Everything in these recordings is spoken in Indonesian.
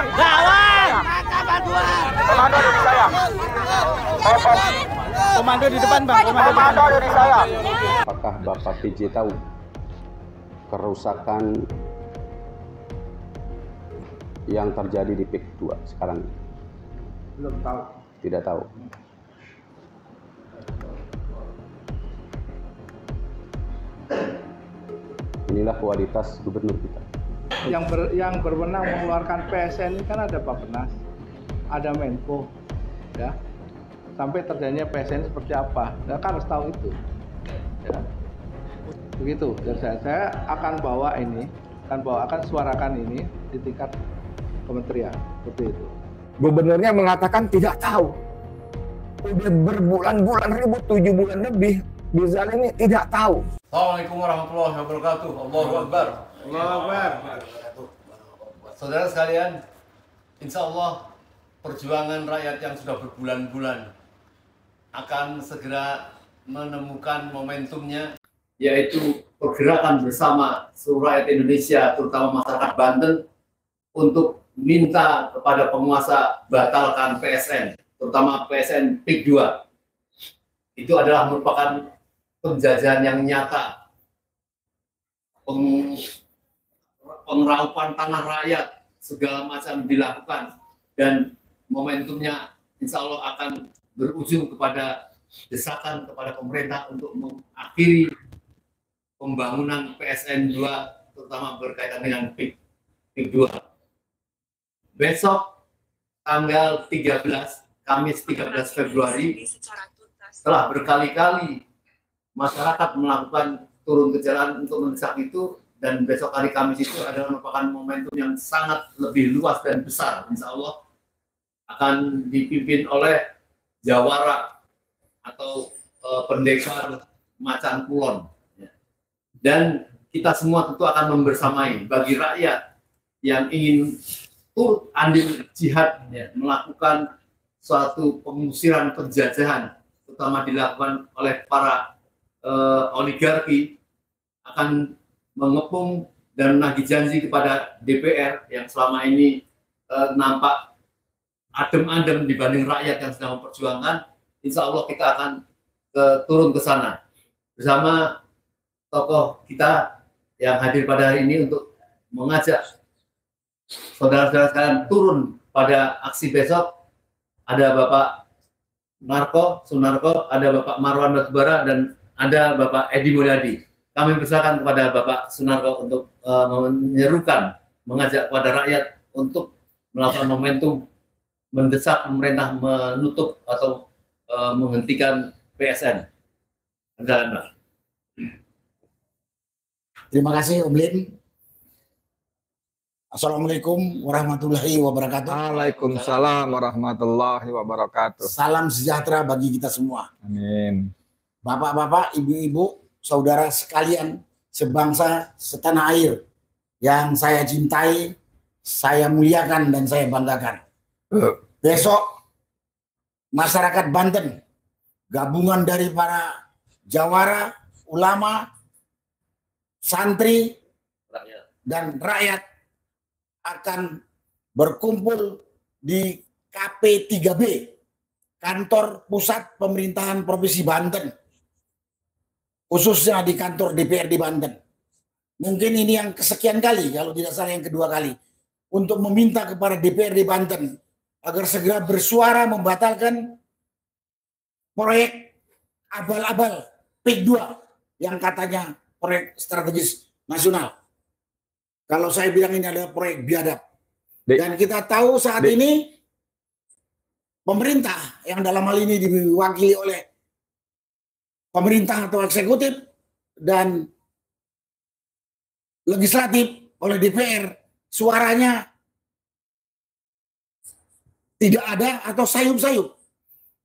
Lawan. Komando dari saya. Komando di depan, Bang. Komando dari saya. Apakah Bapak PJ tahu kerusakan yang terjadi di PIK 2 sekarang? Belum tahu. Tidak tahu. Inilah kualitas gubernur kita. Yang berwenang mengeluarkan PSN ini kan ada Bappenas, ada Menko, ya. Sampai terjadinya PSN seperti apa, ya kan harus tahu itu. Ya. Begitu. Dan saya akan bawa ini, akan suarakan ini di tingkat kementerian, seperti itu. Gubernurnya mengatakan tidak tahu. Udah berbulan-bulan ribut, 7 bulan lebih. Bisa ini tidak tahu. Assalamualaikum warahmatullahi wabarakatuh. Allahu Akbar. Allahu Akbar. Saudara sekalian, insya Allah perjuangan rakyat yang sudah berbulan-bulan akan segera menemukan momentumnya, yaitu pergerakan bersama seluruh rakyat Indonesia, terutama masyarakat Banten, untuk minta kepada penguasa batalkan PSN, terutama PSN PIK 2. Itu adalah merupakan penjajahan yang nyata, pengeraupan tanah rakyat, segala macam dilakukan, dan momentumnya insya Allah akan berujung kepada desakan kepada pemerintah untuk mengakhiri pembangunan PSN 2, terutama berkaitan dengan PIK 2. Besok tanggal 13, Kamis 13 Februari, setelah berkali-kali masyarakat melakukan turun ke jalan untuk mendesak itu, dan besok hari Kamis itu adalah merupakan momentum yang sangat lebih luas dan besar. Insya Allah akan dipimpin oleh Jawara atau pendekar Macan Kulon. Dan kita semua tentu akan membersamai bagi rakyat yang ingin turut andil jihad, melakukan suatu pengusiran penjajahan, terutama dilakukan oleh para oligarki, akan mengepung dan menagih janji kepada DPR yang selama ini nampak adem-adem dibanding rakyat yang sedang memperjuangkan. Insya Allah kita akan turun ke sana bersama tokoh kita yang hadir pada hari ini untuk mengajak saudara-saudara sekalian turun pada aksi besok. Ada Bapak Sunarko, ada Bapak Marwan Batubara, dan ada Bapak Edi Mulyadi. Kami persilakan kepada Bapak Sunarko untuk menyerukan, mengajak kepada rakyat untuk melakukan momentum mendesak pemerintah menutup atau menghentikan PSN. Terima kasih Om Lin. Assalamualaikum warahmatullahi wabarakatuh. Waalaikumsalam warahmatullahi wabarakatuh. Salam sejahtera bagi kita semua. Amin. Bapak-bapak, ibu-ibu, saudara sekalian sebangsa setanah air yang saya cintai, saya muliakan, dan saya banggakan. Besok masyarakat Banten, gabungan dari para jawara, ulama, santri, dan rakyat akan berkumpul di KP3B, kantor pusat pemerintahan Provinsi Banten, khususnya di kantor DPR di Banten. Mungkin ini yang kesekian kali, kalau tidak salah yang kedua kali, untuk meminta kepada DPR di Banten agar segera bersuara membatalkan proyek abal-abal PIK 2 yang katanya proyek strategis nasional. Kalau saya bilang ini adalah proyek biadab. Dan kita tahu saat ini pemerintah yang dalam hal ini diwakili oleh pemerintah atau eksekutif dan legislatif oleh DPR, suaranya tidak ada atau sayup-sayup.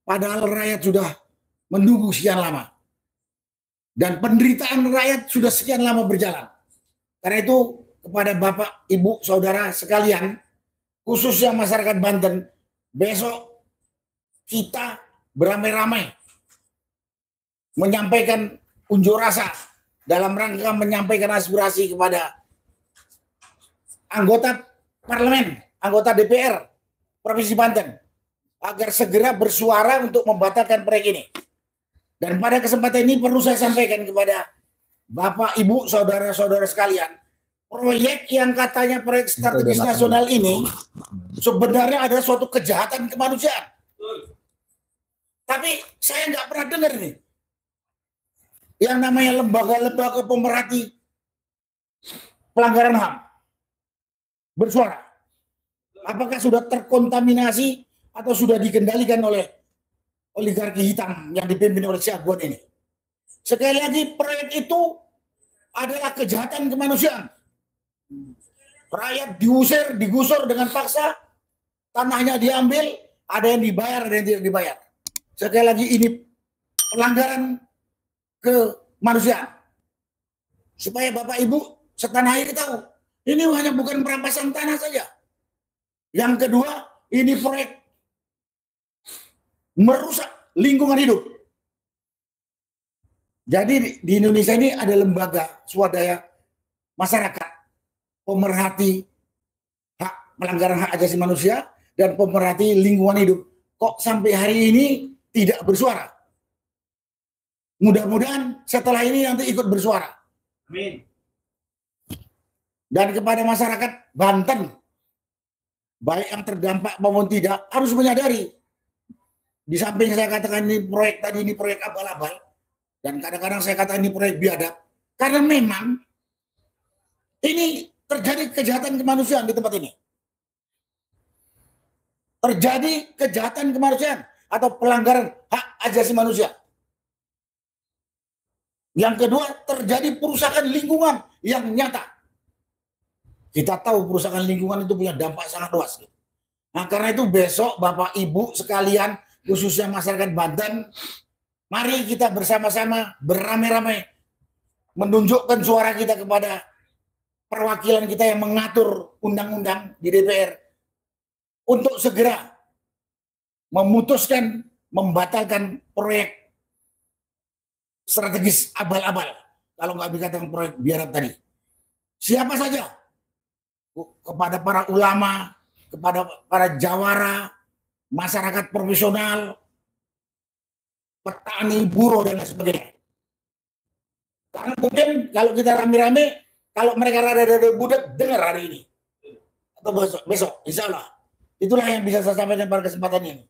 Padahal rakyat sudah menunggu sekian lama. Dan penderitaan rakyat sudah sekian lama berjalan. Karena itu kepada Bapak, Ibu, Saudara sekalian, khususnya masyarakat Banten, besok kita beramai-ramai menyampaikan unjuk rasa dalam rangka menyampaikan aspirasi kepada anggota parlemen anggota DPR Provinsi Banten agar segera bersuara untuk membatalkan proyek ini. Dan pada kesempatan ini perlu saya sampaikan kepada Bapak, Ibu, saudara-saudara sekalian, proyek yang katanya proyek strategis nasional ini sebenarnya ada suatu kejahatan kemanusiaan. Tapi saya nggak pernah dengar nih yang namanya lembaga-lembaga pemerhati pelanggaran HAM bersuara. Apakah sudah terkontaminasi atau sudah dikendalikan oleh oligarki hitam yang dipimpin oleh Syahguan ini? Sekali lagi, proyek itu adalah kejahatan kemanusiaan. Rakyat diusir, digusur dengan paksa, tanahnya diambil, ada yang dibayar, ada yang tidak dibayar. Sekali lagi, ini pelanggaran kemanusiaan. Supaya Bapak Ibu setanah air tahu, ini hanya bukan perampasan tanah saja. Yang kedua, ini proyek merusak lingkungan hidup. Jadi di Indonesia ini ada lembaga swadaya masyarakat, pemerhati pelanggaran hak asasi manusia dan pemerhati lingkungan hidup. Kok sampai hari ini tidak bersuara? Mudah-mudahan setelah ini nanti ikut bersuara. Amin. Dan kepada masyarakat Banten, baik yang terdampak maupun tidak, harus menyadari. Di samping saya katakan ini proyek tadi, ini proyek abal-abal, dan kadang-kadang saya katakan ini proyek biadab, karena memang ini terjadi kejahatan kemanusiaan di tempat ini. Terjadi kejahatan kemanusiaan atau pelanggaran hak asasi manusia. Yang kedua, terjadi perusakan lingkungan yang nyata. Kita tahu perusakan lingkungan itu punya dampak sangat luas. Nah, karena itu besok Bapak Ibu sekalian, khususnya masyarakat Banten, mari kita bersama-sama beramai-ramai menunjukkan suara kita kepada perwakilan kita yang mengatur undang-undang di DPR untuk segera memutuskan membatalkan proyek strategis abal-abal. Kalau nggak dikatakan proyek biadab tadi. Siapa saja, kepada para ulama, kepada para jawara, masyarakat profesional, petani, buruh, dan lain sebagainya. Karena mungkin kalau kita rame-rame, kalau mereka rada-rada budak, dengar hari ini. Atau besok, insya Allah. Itulah yang bisa saya sampaikan pada kesempatan ini.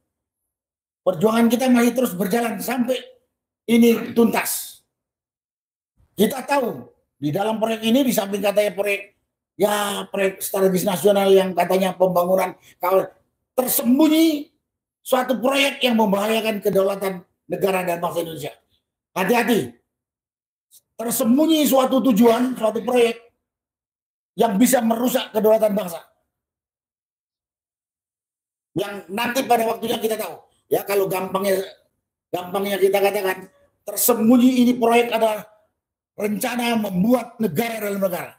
Perjuangan kita masih terus berjalan sampai ini tuntas. Kita tahu, di dalam proyek ini, di samping katanya proyek strategis nasional yang katanya pembangunan, tersembunyi suatu proyek yang membahayakan kedaulatan negara dan bangsa Indonesia. Hati-hati. Tersembunyi suatu tujuan, suatu proyek yang bisa merusak kedaulatan bangsa. Yang nanti pada waktunya kita tahu. Ya, kalau gampangnya kita katakan, tersembunyi ini proyek adalah rencana membuat negara dalam negara.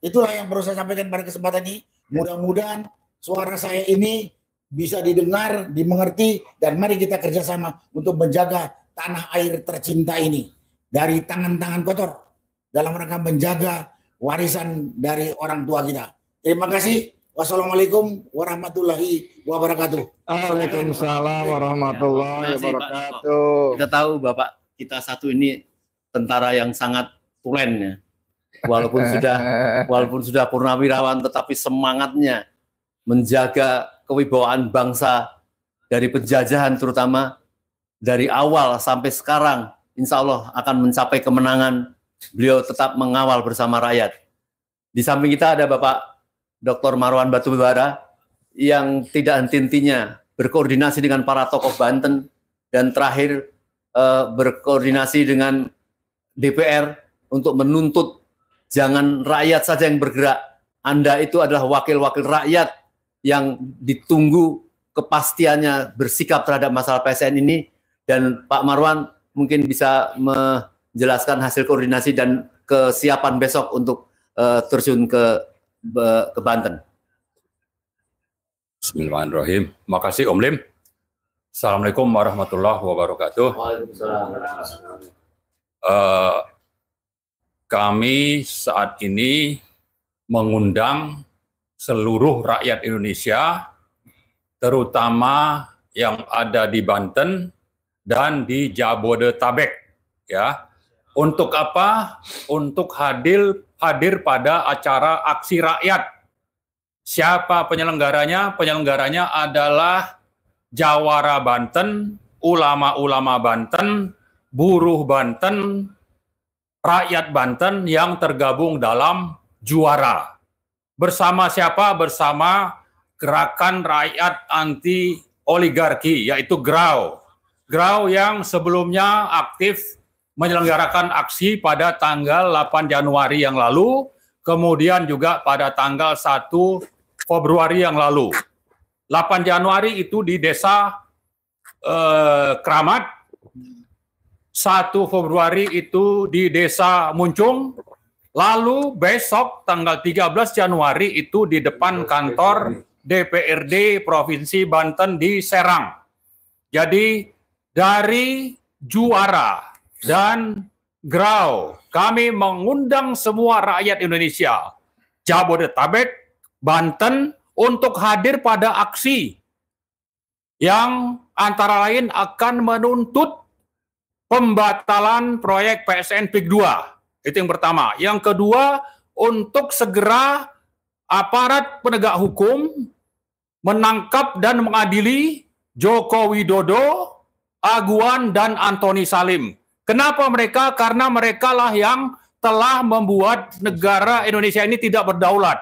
Itulah yang perlu saya sampaikan pada kesempatan ini. Mudah-mudahan suara saya ini bisa didengar, dimengerti, dan mari kita kerjasama untuk menjaga tanah air tercinta ini dari tangan-tangan kotor dalam rangka menjaga warisan dari orang tua kita. Terima kasih. Wassalamualaikum warahmatullahi wabarakatuh. Waalaikumsalam warahmatullahi wabarakatuh. Kita tahu Bapak kita satu ini tentara yang sangat tulen ya. Walaupun sudah purnawirawan, tetapi semangatnya menjaga kewibawaan bangsa dari penjajahan, terutama dari awal sampai sekarang, insya Allah akan mencapai kemenangan. Beliau tetap mengawal bersama rakyat. Di samping kita ada Bapak Dr. Marwan Batubara yang tidak henti-hentinya berkoordinasi dengan para tokoh Banten dan terakhir berkoordinasi dengan DPR untuk menuntut jangan rakyat saja yang bergerak. Anda itu adalah wakil-wakil rakyat yang ditunggu kepastiannya bersikap terhadap masalah PSN ini. Dan Pak Marwan mungkin bisa menjelaskan hasil koordinasi dan kesiapan besok untuk terjun ke Banten. Bismillahirrahmanirrahim. Makasih Om Lim. Assalamualaikum warahmatullahi wabarakatuh. Kami saat ini mengundang seluruh rakyat Indonesia, terutama yang ada di Banten dan di Jabodetabek, ya. Untuk apa? Untuk hadir pada acara aksi rakyat. Siapa penyelenggaranya? Penyelenggaranya adalah Jawara Banten, ulama-ulama Banten, buruh Banten, rakyat Banten yang tergabung dalam Juara. Bersama siapa? Bersama Gerakan Rakyat Anti Oligarki, yaitu GRAO. GRAO yang sebelumnya aktif menyelenggarakan aksi pada tanggal 8 Januari yang lalu, kemudian juga pada tanggal 1 Februari yang lalu. 8 Januari itu di Desa Kramat, 1 Februari itu di Desa Muncung, lalu besok tanggal 13 Januari itu di depan kantor DPRD Provinsi Banten di Serang. Jadi dari Juara dan GRAO, kami mengundang semua rakyat Indonesia, Jabodetabek, Banten, untuk hadir pada aksi yang antara lain akan menuntut pembatalan proyek PSN PIK 2. Itu yang pertama. Yang kedua, untuk segera aparat penegak hukum menangkap dan mengadili Joko Widodo, Aguan, dan Antoni Salim. Kenapa mereka? Karena mereka lah yang telah membuat negara Indonesia ini tidak berdaulat.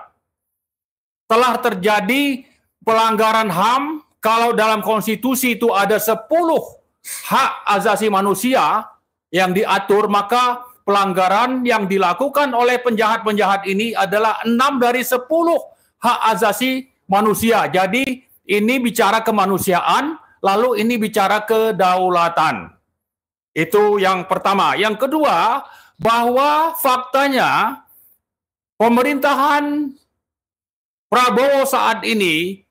Telah terjadi pelanggaran HAM, kalau dalam konstitusi itu ada 10 hak asasi manusia yang diatur, maka pelanggaran yang dilakukan oleh penjahat-penjahat ini adalah 6 dari 10 hak asasi manusia. Jadi ini bicara kemanusiaan, lalu ini bicara kedaulatan. Itu yang pertama. Yang kedua, bahwa faktanya pemerintahan Prabowo saat ini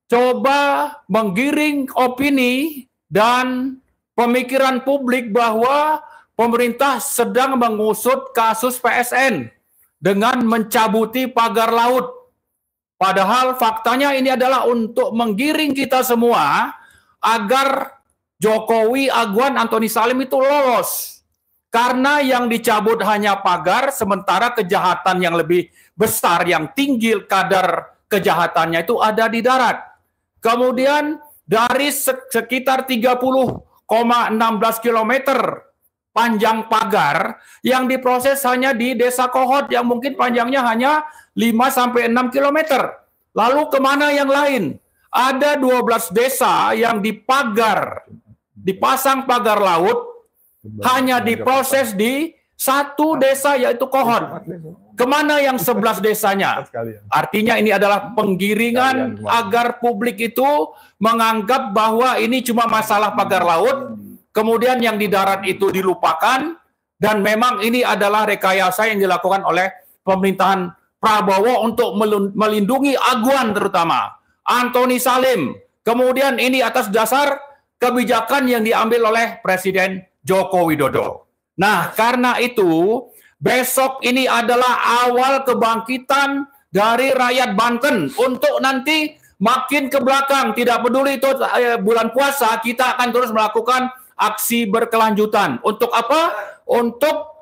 coba menggiring opini dan pemikiran publik bahwa pemerintah sedang mengusut kasus PSN dengan mencabuti pagar laut. Padahal faktanya ini adalah untuk menggiring kita semua agar Jokowi, Aguan, Antoni Salim itu lolos. Karena yang dicabut hanya pagar, sementara kejahatan yang lebih besar, yang tinggi kadar kejahatannya itu ada di darat. Kemudian dari sekitar 30,16 km panjang pagar yang diproses hanya di Desa Kohot yang mungkin panjangnya hanya 5-6 km. Lalu kemana yang lain? Ada 12 desa yang dipagar, dipasang pagar laut, hanya diproses di satu desa yaitu Kohot. Kemana yang 11 desanya? Artinya ini adalah penggiringan agar publik itu menganggap bahwa ini cuma masalah pagar laut, kemudian yang di darat itu dilupakan, dan memang ini adalah rekayasa yang dilakukan oleh pemerintahan Prabowo untuk melindungi Aguan terutama, Antoni Salim. Kemudian ini atas dasar kebijakan yang diambil oleh Presiden Joko Widodo. Nah, karena itu besok ini adalah awal kebangkitan dari rakyat Banten untuk nanti makin ke belakang. Tidak peduli itu bulan puasa, kita akan terus melakukan aksi berkelanjutan. Untuk apa? Untuk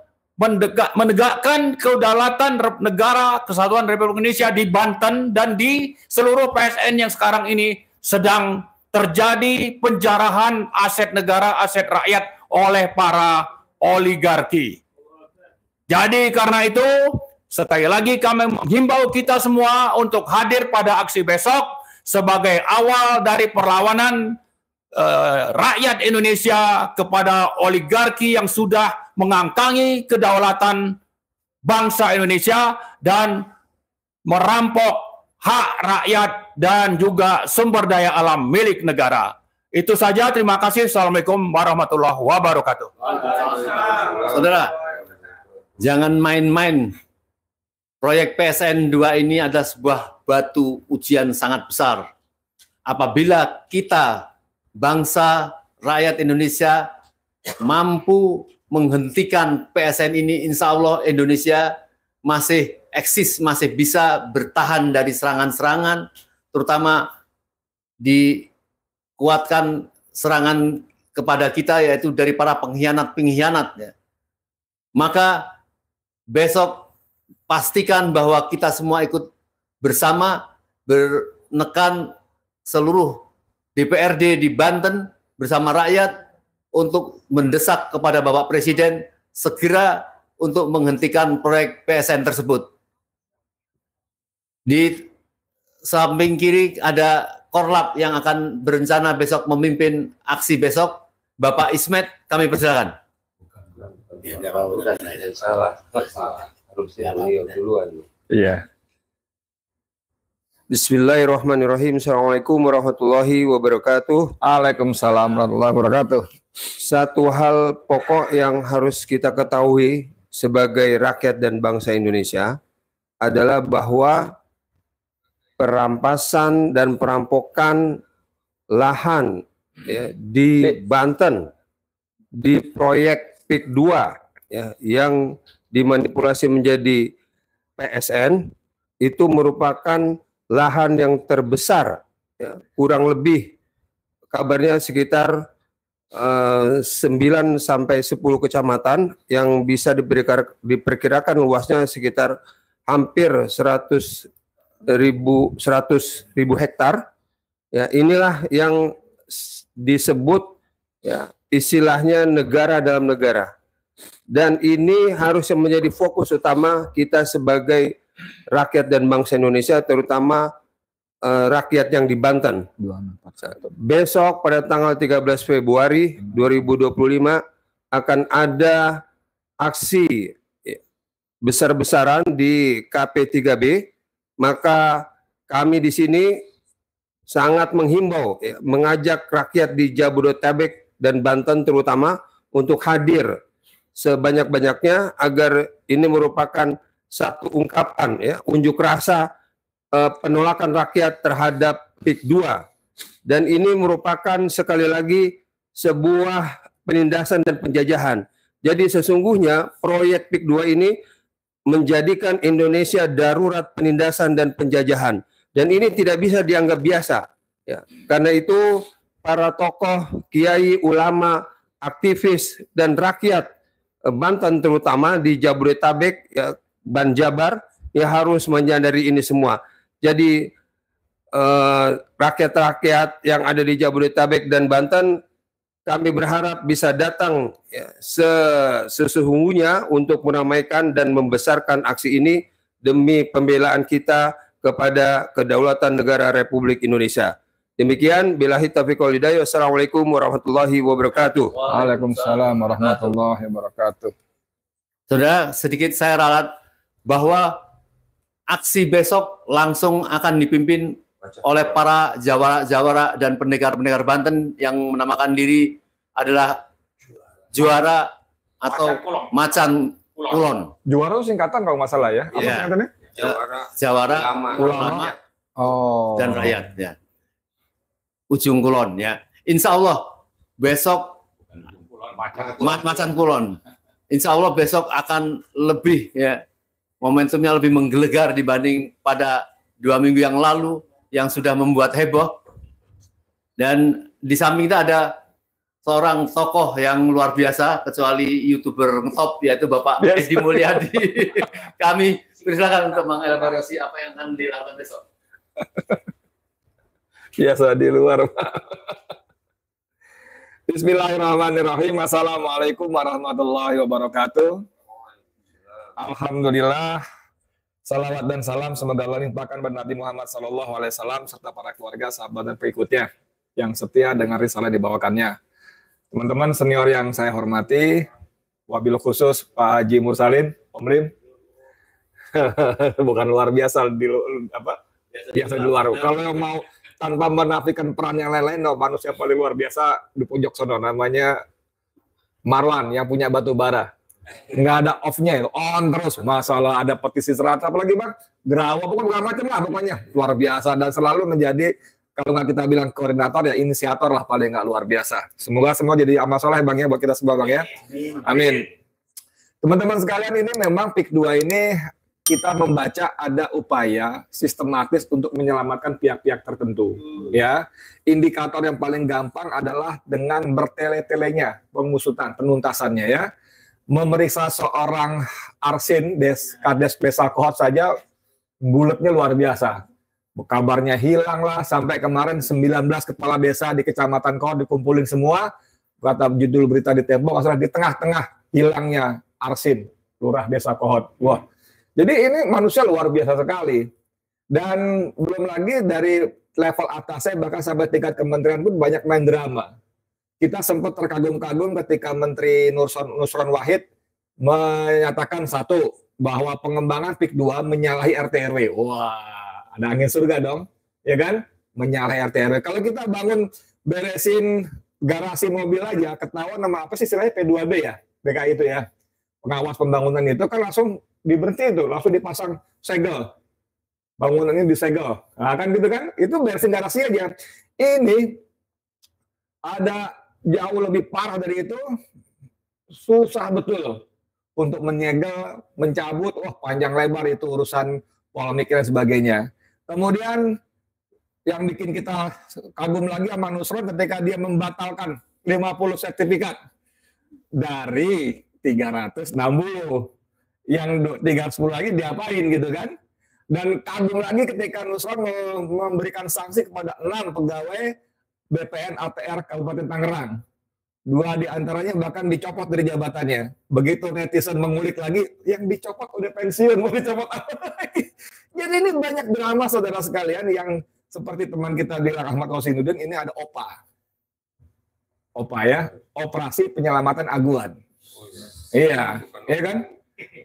menegakkan kedaulatan negara Kesatuan Republik Indonesia di Banten dan di seluruh PSN yang sekarang ini sedang terjadi penjarahan aset negara, aset rakyat oleh para oligarki. Jadi karena itu, sekali lagi kami menghimbau kita semua untuk hadir pada aksi besok sebagai awal dari perlawanan rakyat Indonesia kepada oligarki yang sudah mengangkangi kedaulatan bangsa Indonesia dan merampok hak rakyat dan juga sumber daya alam milik negara. Itu saja, terima kasih. Assalamualaikum warahmatullahi wabarakatuh. Saudara, jangan main-main. Proyek PSN 2 ini adalah sebuah batu ujian sangat besar. Apabila kita, bangsa, rakyat Indonesia, mampu menghentikan PSN ini, insya Allah Indonesia masih eksis, masih bisa bertahan dari serangan-serangan, terutama dikuatkan serangan kepada kita yaitu dari para pengkhianat-pengkhianat. Ya. Maka besok pastikan bahwa kita semua ikut bersama menekan seluruh DPRD di Banten bersama rakyat untuk mendesak kepada Bapak Presiden segera untuk menghentikan proyek PSN tersebut. Di samping kiri ada Korlap yang akan berencana besok memimpin aksi besok. Bapak Ismet, kami persilakan. Iya. Bismillahirrahmanirrahim. Assalamualaikum warahmatullahi wabarakatuh. Waalaikumsalam warahmatullahi wabarakatuh. Satu hal pokok yang harus kita ketahui sebagai rakyat dan bangsa Indonesia adalah bahwa perampasan dan perampokan lahan ya, di Banten di proyek PIK 2 ya, yang dimanipulasi menjadi PSN itu merupakan lahan yang terbesar ya, kurang lebih kabarnya sekitar 9 sampai 10 kecamatan yang bisa diperkirakan luasnya sekitar hampir 100.000 hektar. Ya, inilah yang disebut ya, istilahnya negara dalam negara. Dan ini harusnya menjadi fokus utama kita sebagai rakyat dan bangsa Indonesia, terutama rakyat yang di Banten. Besok pada tanggal 13 Februari 2025 akan ada aksi besar-besaran di KP3B. Maka kami di sini sangat menghimbau, ya, mengajak rakyat di Jabodetabek dan Banten terutama untuk hadir sebanyak-banyaknya agar ini merupakan satu ungkapan, ya, unjuk rasa penolakan rakyat terhadap PIK 2. Dan ini merupakan sekali lagi sebuah penindasan dan penjajahan. Jadi sesungguhnya proyek PIK 2 ini menjadikan Indonesia darurat penindasan dan penjajahan, dan ini tidak bisa dianggap biasa ya. Karena itu para tokoh, kiai, ulama, aktivis dan rakyat Banten terutama di Jabodetabek ya, Banjabar ya harus menyadari ini semua. Jadi rakyat-rakyat yang ada di Jabodetabek dan Banten, kami berharap bisa datang ya, sesungguhnya untuk meramaikan dan membesarkan aksi ini demi pembelaan kita kepada kedaulatan negara Republik Indonesia. Demikian, billahi taufiq wal hidayah. Assalamualaikum warahmatullahi wabarakatuh. Waalaikumsalam warahmatullahi wabarakatuh. Saudara, sedikit saya ralat bahwa aksi besok langsung akan dipimpin oleh para jawara-jawara dan pendekar-pendekar Banten yang menamakan diri adalah juara atau Macan Kulon. Juara itu singkatan kalau nggak salah ya. Apa ya. singkatannya? Jawara, ulama, dan rakyat. Ya. Ujung Kulon. Ya. Insya Allah besok Macan Kulon. Insya Allah besok akan lebih ya, momentumnya lebih menggelegar dibanding pada 2 minggu yang lalu yang sudah membuat heboh. Dan di samping kita ada seorang tokoh yang luar biasa, kecuali YouTuber top, yaitu Bapak Edi Mulyadi. Kami persilakan untuk mengelaborasi apa yang akan dilakukan besok. Biasa di luar. Bismillahirrahmanirrahim. Assalamualaikum warahmatullahi wabarakatuh. Alhamdulillah. Salawat dan salam semoga Allah limpahkan kepada Nabi Muhammad SAW serta para keluarga, sahabat dan pengikutnya yang setia dengan risalah yang dibawakannya. Teman-teman senior yang saya hormati, wabil khusus Pak Haji Mursalin, Omrim, bukan luar biasa di biasa di luar. Kalau mau tanpa menafikan peran yang lain-lain, manusia paling luar biasa di pojok sono namanya Marwan yang punya batu bara. Nggak ada off-nya, on terus. Masalah ada petisi serata, apalagi Bang, Gerawa, pokoknya macam lah pokoknya. Luar biasa dan selalu menjadi, kalau nggak kita bilang koordinator, ya inisiator lah paling nggak luar biasa. Semoga semua jadi amal soleh Bang ya, buat kita semua Bang ya. Amin. Teman-teman sekalian, ini memang PIK 2 ini kita membaca ada upaya sistematis untuk menyelamatkan pihak-pihak tertentu. Ya, indikator yang paling gampang adalah dengan bertele-telenya pengusutan, penuntasannya ya. Memeriksa seorang Arsin, Kades Desa Kohot saja bulatnya luar biasa. Kabarnya hilang lah, sampai kemarin 19 kepala desa di Kecamatan Kohot dikumpulin semua. Kata judul berita di Tempo, masalah di tengah-tengah hilangnya Arsin, lurah Desa Kohot. Wah. Jadi ini manusia luar biasa sekali. Dan belum lagi dari level atasnya, bahkan sampai tingkat kementerian pun banyak main drama. Kita sempat terkagum-kagum ketika Menteri Nusron Wahid menyatakan satu, bahwa pengembangan PIK 2 menyalahi RT/RW. Wah, ada angin surga dong, ya kan? Menyalahi RT/RW. Kalau kita bangun beresin garasi mobil aja, ketahuan nama apa sih istilahnya P2B ya, DKI itu ya, pengawas pembangunan itu kan langsung diberhenti itu, langsung dipasang segel, bangunannya disegel, nah, kan gitu kan, itu beresin garasi aja. Ini ada jauh lebih parah dari itu, susah betul untuk menyegel, mencabut, wah panjang lebar itu urusan polemik dan sebagainya. Kemudian yang bikin kita kagum lagi sama Nusron ketika dia membatalkan 50 sertifikat dari 360, yang 310 lagi diapain gitu kan. Dan kagum lagi ketika Nusron memberikan sanksi kepada 6 pegawai BPN ATR Kabupaten Tangerang. 2 diantaranya bahkan dicopot dari jabatannya. Begitu netizen mengulik lagi, yang dicopot udah pensiun, mau dicopot apa lagi. Jadi ini banyak drama saudara sekalian yang seperti teman kita bilang Ahmad Rosinuddin, ini ada OPA. OPA ya, Operasi Penyelamatan Aguan. Iya, iya kan?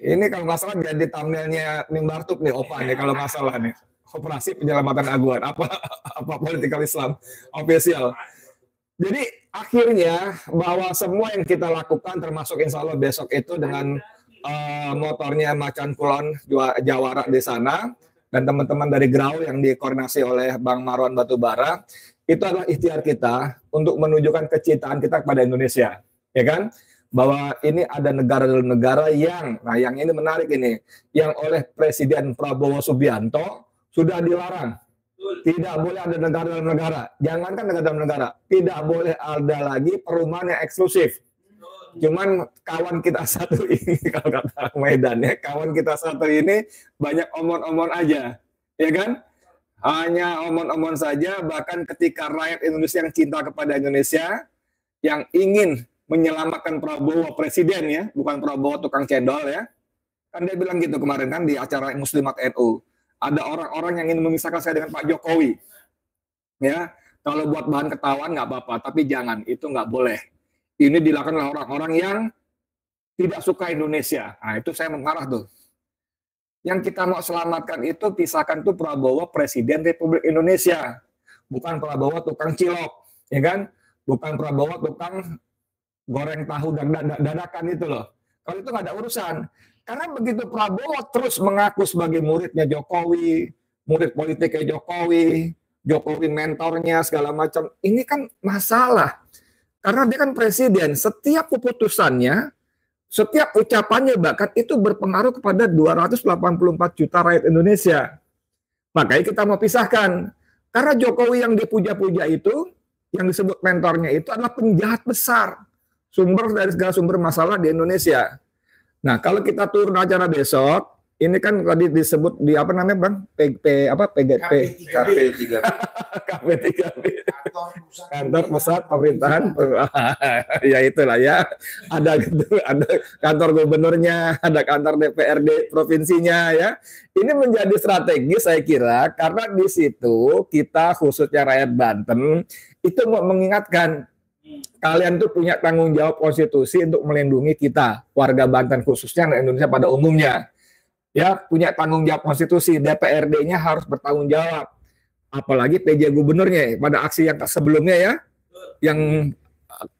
Ini kalau nggak salah jadi thumbnailnya Ning Bartuk nih, OPA nih kalau nggak salah nih. Operasi Penyelamatan Aguan, apa Political Islam official. Jadi akhirnya bahwa semua yang kita lakukan termasuk insya Allah besok itu dengan motornya Macan Kulon Jawara di sana dan teman-teman dari Grau yang dikoordinasi oleh Bang Marwan Batubara, itu adalah ikhtiar kita untuk menunjukkan kecintaan kita kepada Indonesia, ya kan? Bahwa ini ada negara-negara yang, nah yang ini menarik ini, yang oleh Presiden Prabowo Subianto sudah dilarang. Tidak boleh ada negara dalam negara. Jangankan negara dalam negara, tidak boleh ada lagi perumahan yang eksklusif. Cuman kawan kita satu ini, kalau kata Medan ya, kawan kita satu ini banyak omon-omon aja, ya kan? Hanya omon-omon saja, bahkan ketika rakyat Indonesia yang cinta kepada Indonesia, yang ingin menyelamatkan Prabowo Presiden ya, bukan Prabowo tukang cendol ya. Kan dia bilang gitu kemarin kan di acara Muslimat NU. Ada orang-orang yang ingin memisahkan saya dengan Pak Jokowi. Ya, kalau buat bahan ketahuan nggak apa-apa, tapi jangan, itu nggak boleh. Ini dilakukan oleh orang-orang yang tidak suka Indonesia. Nah, itu saya mengarah tuh. Yang kita mau selamatkan itu, pisahkan tuh Prabowo Presiden Republik Indonesia. Bukan Prabowo tukang cilok, ya kan? Bukan Prabowo tukang goreng tahu dan dadakan itu loh. Kalau itu nggak ada urusan. Karena begitu Prabowo terus mengaku sebagai muridnya Jokowi, murid politiknya Jokowi, Jokowi mentornya segala macam, ini kan masalah. Karena dia kan presiden, setiap keputusannya, setiap ucapannya bahkan itu berpengaruh kepada 284 juta rakyat Indonesia. Makanya kita mau pisahkan. Karena Jokowi yang dipuja-puja itu, yang disebut mentornya itu adalah penjahat besar. Sumber dari segala sumber masalah di Indonesia. Nah, kalau kita turun acara besok, ini kan tadi disebut di apa namanya, Bang? KP3B. Kantor Pusat Pemerintahan. Ya itulah ya. Ada kantor gubernurnya, ada kantor DPRD provinsinya ya. Ini menjadi strategi saya kira karena di situ kita khususnya rakyat Banten itu mau mengingatkan kalian tuh punya tanggung jawab konstitusi untuk melindungi kita, warga Banten khususnya dan Indonesia pada umumnya. Ya, punya tanggung jawab konstitusi, DPRD-nya harus bertanggung jawab. Apalagi PJ gubernurnya pada aksi yang sebelumnya ya, yang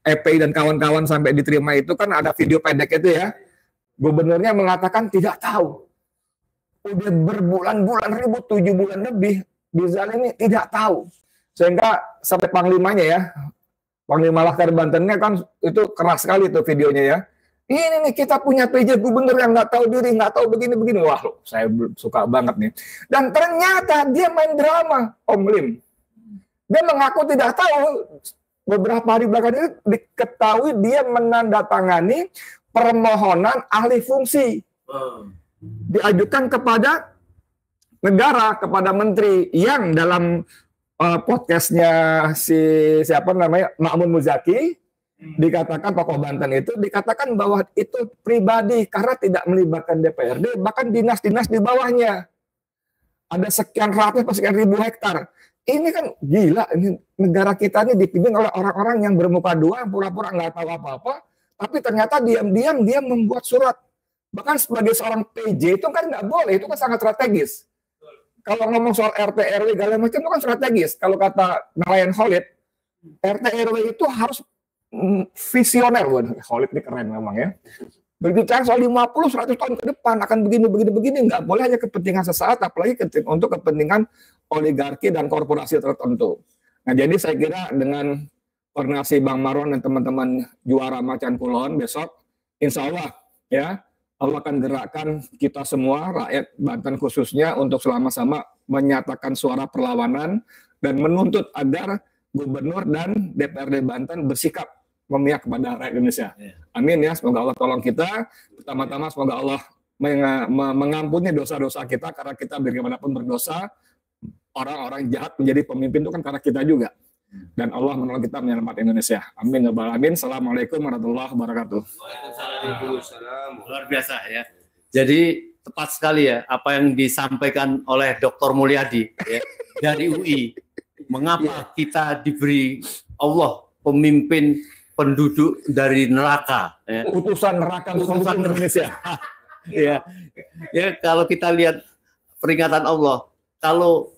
EPI dan kawan-kawan sampai diterima itu kan ada video pendek itu ya. Gubernurnya mengatakan tidak tahu. Udah berbulan-bulan ribut, 7 bulan lebih, bisa ini tidak tahu. Sehingga sampai panglimanya ya, Panglima Laskar Bantennya kan itu keras sekali tuh videonya ya. Ini nih kita punya PJ gubernur yang nggak tahu diri, nggak tahu begini-begini. Wah, saya suka banget nih. Dan ternyata dia main drama, Om Lim. Dia mengaku tidak tahu. Beberapa hari belakang itu diketahui dia menandatangani permohonan alih fungsi. Diajukan kepada negara, kepada menteri yang dalam podcastnya siapa namanya Ma'mun Muzaki dikatakan tokoh Banten itu dikatakan bahwa itu pribadi karena tidak melibatkan DPRD, bahkan dinas-dinas di bawahnya ada sekian ratus atau sekian ribu hektar. Ini kan gila, ini negara kita ini dipimpin oleh orang-orang yang bermuka dua, pura-pura nggak tahu apa-apa, tapi ternyata diam-diam dia membuat surat. Bahkan sebagai seorang PJ itu kan nggak boleh, itu kan sangat strategis. Kalau ngomong soal RT RW segala macam itu kan strategis. Kalau kata Nelayan Khalid, RT RW itu harus visioner. Khalid ini keren memang ya. Berbicara soal 50-100 tahun ke depan akan begini, nggak boleh hanya kepentingan sesaat, apalagi untuk kepentingan oligarki dan korporasi tertentu. Nah, jadi saya kira dengan koordinasi Bang Marwan dan teman-teman Juara Macan Kulon besok, insya Allah ya, Allah akan gerakkan kita semua, rakyat Banten khususnya, untuk sama-sama menyatakan suara perlawanan dan menuntut agar Gubernur dan DPRD Banten bersikap memihak kepada rakyat Indonesia. Amin ya, semoga Allah tolong kita. Pertama-tama semoga Allah mengampuni dosa-dosa kita, karena kita bagaimanapun berdosa. Orang-orang jahat menjadi pemimpin itu kan karena kita juga. Dan Allah menolong kita menyelamatkan Indonesia. Amin ya rabbal alamin. Assalamualaikum warahmatullahi wabarakatuh. Waalaikumsalam. Luar biasa ya. Jadi tepat sekali ya apa yang disampaikan oleh Dr. Mulyadi ya, dari UI. Mengapa kita diberi Allah pemimpin penduduk dari neraka, ya. Utusan neraka untuk Indonesia. Ya, kalau kita lihat peringatan Allah, kalau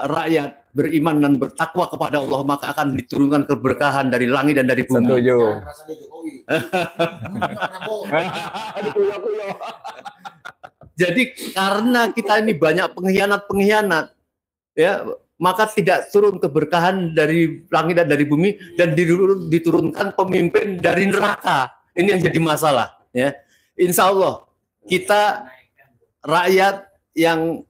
rakyat beriman dan bertakwa kepada Allah, maka akan diturunkan keberkahan dari langit dan dari bumi. Setuju. Jadi karena kita ini banyak pengkhianat, ya, maka tidak turun keberkahan dari langit dan dari bumi, dan diturunkan pemimpin dari neraka. Ini yang jadi masalah. Ya, Insya Allah kita rakyat yang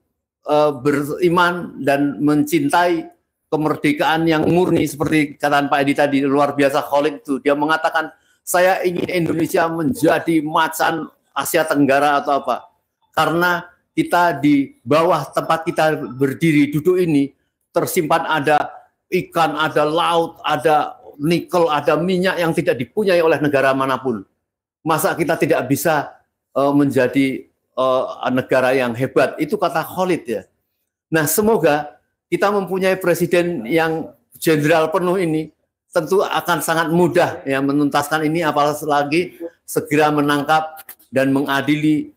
beriman dan mencintai kemerdekaan yang murni, seperti kataan Pak Edi tadi, luar biasa Khalid itu. Dia mengatakan, saya ingin Indonesia menjadi macan Asia Tenggara atau apa. Karena kita di bawah tempat kita berdiri, duduk ini, tersimpan ada ikan, ada laut, ada nikel, ada minyak yang tidak dipunyai oleh negara manapun. Masa kita tidak bisa menjadi negara yang hebat? Itu kata Khalid ya. Nah, semoga kita mempunyai presiden yang jenderal penuh ini, tentu akan sangat mudah ya menuntaskan ini, apalagi segera menangkap dan mengadili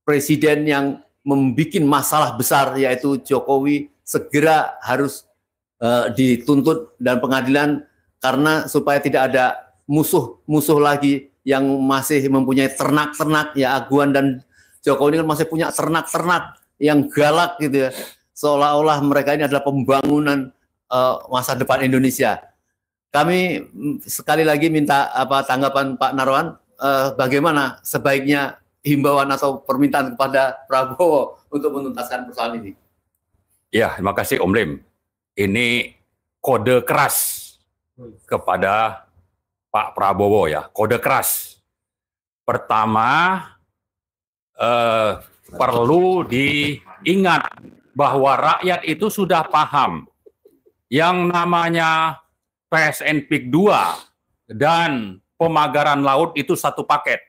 presiden yang membuat masalah besar, yaitu Jokowi. Segera harus dituntut dan pengadilan, karena supaya tidak ada musuh lagi yang masih mempunyai ternak-ternak ya. Aguan dan Jokowi ini masih punya ternak-ternak yang galak gitu ya, seolah-olah mereka ini adalah pembangunan masa depan Indonesia. Kami sekali lagi minta tanggapan Pak Narwan, bagaimana sebaiknya himbauan atau permintaan kepada Prabowo untuk menuntaskan persoalan ini. Ya, terima kasih Om Lim. Ini kode keras kepada Pak Prabowo ya, kode keras. Pertama, perlu diingat bahwa rakyat itu sudah paham yang namanya PSN PIK 2 dan pemagaran laut itu satu paket.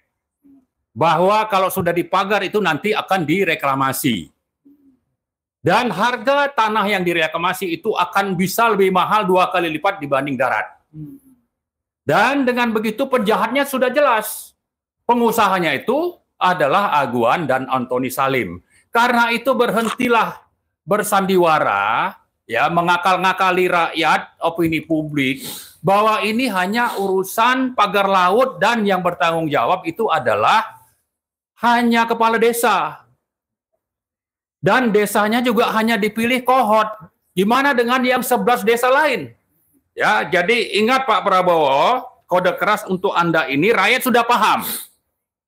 Bahwa kalau sudah dipagar itu nanti akan direklamasi. Dan harga tanah yang direklamasi itu akan bisa lebih mahal 2 kali lipat dibanding darat. Dan dengan begitu penjahatnya sudah jelas. Pengusahanya itu adalah Aguan dan Antoni Salim. Karena itu berhentilah bersandiwara, ya, mengakal-ngakali rakyat, opini publik, bahwa ini hanya urusan pagar laut dan yang bertanggung jawab itu adalah hanya kepala desa. Dan desanya juga hanya dipilih kohort. Gimana dengan yang 11 desa lain? Ya, jadi ingat Pak Prabowo, kode keras untuk Anda ini, rakyat sudah paham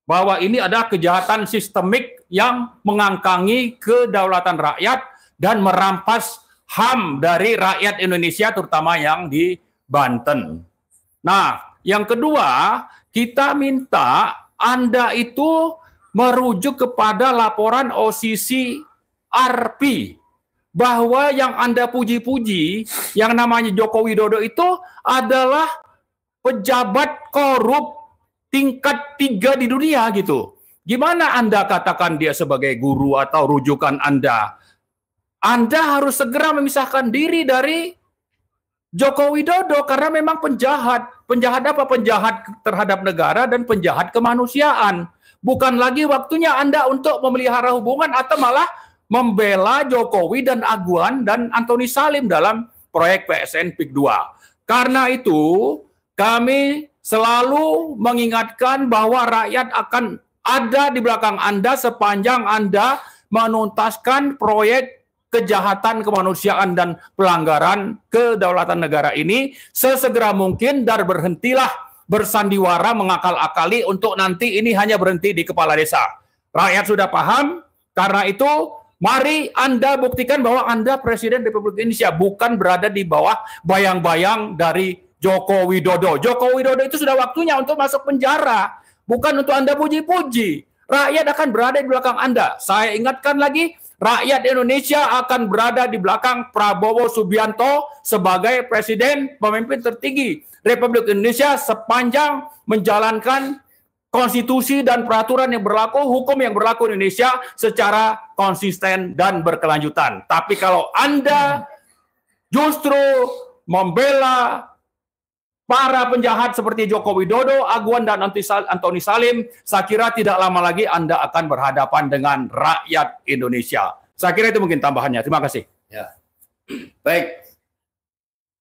bahwa ini ada kejahatan sistemik yang mengangkangi kedaulatan rakyat dan merampas HAM dari rakyat Indonesia, terutama yang di Banten. Nah, yang kedua, kita minta Anda itu merujuk kepada laporan OCCRP bahwa yang Anda puji-puji, yang namanya Joko Widodo itu adalah pejabat korup tingkat 3 di dunia gitu. Gimana Anda katakan dia sebagai guru atau rujukan Anda? Anda harus segera memisahkan diri dari Joko Widodo karena memang penjahat. Penjahat apa? Penjahat terhadap negara dan penjahat kemanusiaan. Bukan lagi waktunya Anda untuk memelihara hubungan atau malah membela Jokowi dan Aguan dan Antoni Salim dalam proyek PSN PIK 2. Karena itu, kami selalu mengingatkan bahwa rakyat akan ada di belakang Anda sepanjang Anda menuntaskan proyek kejahatan kemanusiaan dan pelanggaran kedaulatan negara ini sesegera mungkin, dan berhentilah bersandiwara mengakal-akali untuk nanti ini hanya berhenti di kepala desa. Rakyat sudah paham, karena itu mari Anda buktikan bahwa Anda Presiden Republik Indonesia, bukan berada di bawah bayang-bayang dari Joko Widodo. Joko Widodo itu sudah waktunya untuk masuk penjara, bukan untuk Anda puji-puji. Rakyat akan berada di belakang Anda. Saya ingatkan lagi, rakyat Indonesia akan berada di belakang Prabowo Subianto sebagai presiden pemimpin tertinggi Republik Indonesia sepanjang menjalankan konstitusi dan peraturan yang berlaku, hukum yang berlaku di Indonesia secara konsisten dan berkelanjutan. Tapi kalau Anda justru membela para penjahat seperti Joko Widodo, Aguan, dan Antoni Salim, saya kira tidak lama lagi Anda akan berhadapan dengan rakyat Indonesia. Saya kira itu mungkin tambahannya. Terima kasih. Ya. Baik.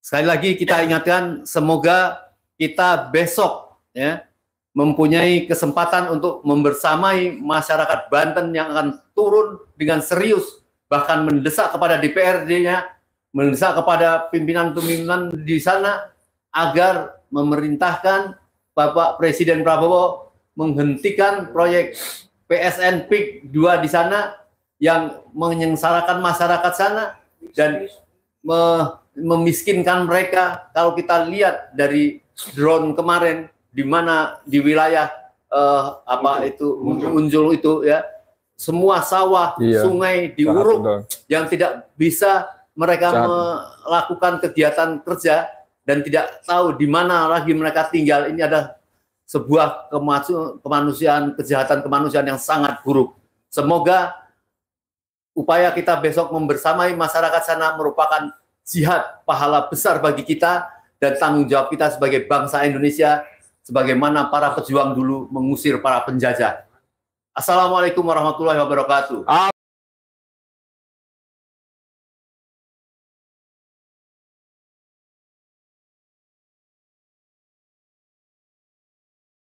Sekali lagi kita ingatkan, semoga kita besok ya mempunyai kesempatan untuk membersamai masyarakat Banten yang akan turun dengan serius, bahkan mendesak kepada DPRD-nya, mendesak kepada pimpinan-pimpinan di sana agar memerintahkan Bapak Presiden Prabowo menghentikan proyek PSN PIK 2 di sana yang menyengsarakan masyarakat sana dan memiskinkan mereka. Kalau kita lihat dari drone kemarin, di mana di wilayah Unjul itu ya, semua sawah, sungai diuruk yang tidak bisa mereka melakukan kegiatan kerja dan tidak tahu di mana lagi mereka tinggal. Ini ada sebuah kemanusiaan, kejahatan kemanusiaan yang sangat buruk. Semoga upaya kita besok membersamai masyarakat sana merupakan jihad pahala besar bagi kita dan tanggung jawab kita sebagai bangsa Indonesia, sebagaimana para pejuang dulu mengusir para penjajah. Assalamualaikum warahmatullahi wabarakatuh.